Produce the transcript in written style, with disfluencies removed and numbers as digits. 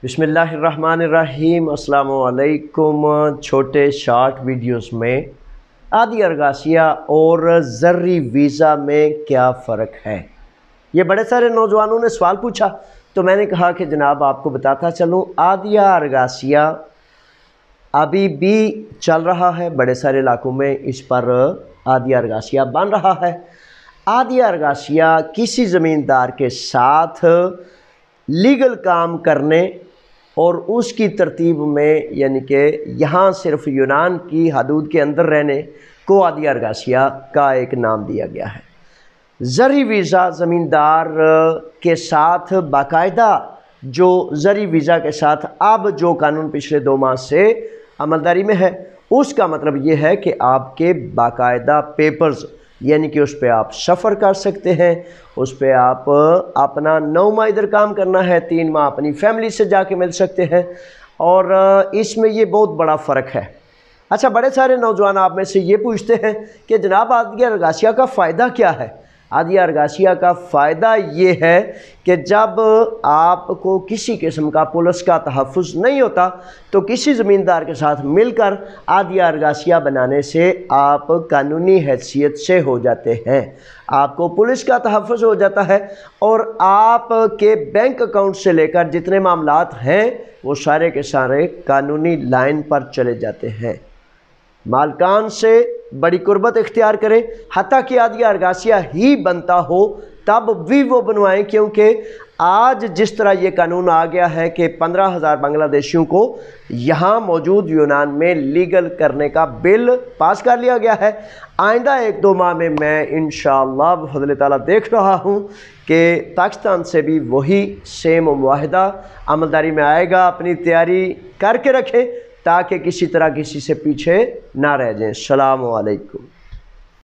बिस्मिल्लाहिर्रहमानिर्रहीम। अस्सलाम वालेकुम। छोटे शॉर्ट वीडियोस में आदी अरगासिया और ज़र्री वीज़ा में क्या फ़र्क है, ये बड़े सारे नौजवानों ने सवाल पूछा, तो मैंने कहा कि जनाब आपको बताता चलूँ। आदिया अरगासिया अभी भी चल रहा है, बड़े सारे इलाकों में इस पर आदिया अरगासिया बन रहा है। आदिया अरगासिया किसी ज़मींदार के साथ लीगल काम करने और उसकी तरतीब में, यानी कि यहाँ सिर्फ यूनान की हदूद के अंदर रहने को आदिया अरगासिया का एक नाम दिया गया है। ज़र्री वीज़ा ज़मींदार के साथ बाकायदा, जो ज़र्री वीज़ा के साथ अब जो कानून पिछले 2 माह से अमलदारी में है, उसका मतलब ये है कि आपके बाकायदा पेपर्स, यानी कि उस पर आप सफ़र कर सकते हैं, उस पर आप अपना 9 माह इधर काम करना है, 3 माह अपनी फैमिली से जाके मिल सकते हैं, और इसमें ये बहुत बड़ा फ़र्क है। अच्छा, बड़े सारे नौजवान आप में से ये पूछते हैं कि जनाब आदिया अरगासिया का फ़ायदा क्या है। आदिया अरगासिया का फ़ायदा ये है कि जब आपको किसी किस्म का पुलिस का तहफ़्फ़ुज़ नहीं होता, तो किसी ज़मींदार के साथ मिलकर आदिया अरगासिया बनाने से आप कानूनी हैसियत से हो जाते हैं, आपको पुलिस का तहफ़्फ़ुज़ हो जाता है, और आपके बैंक अकाउंट से लेकर जितने मामलात हैं वो सारे के सारे कानूनी लाइन पर चले जाते हैं। मालकान से बड़ी कुर्बत इख्तियार करें, हत्ता कि आदिया अरगासिया ही बनता हो तब भी वो बनवाएं, क्योंकि आज जिस तरह ये कानून आ गया है कि 15,000 बांग्लादेशियों को यहाँ मौजूद यूनान में लीगल करने का बिल पास कर लिया गया है। आइंदा 1-2 माह में मैं इंशाअल्लाह बफ़ज़्ल ताला देख रहा हूँ कि पाकिस्तान से भी वही सेम मुआहदा अमलदारी में आएगा। अपनी तैयारी करके रखें ताकि किसी तरह किसी से पीछे ना रह जाएं। अस्सलामु अलैकुम।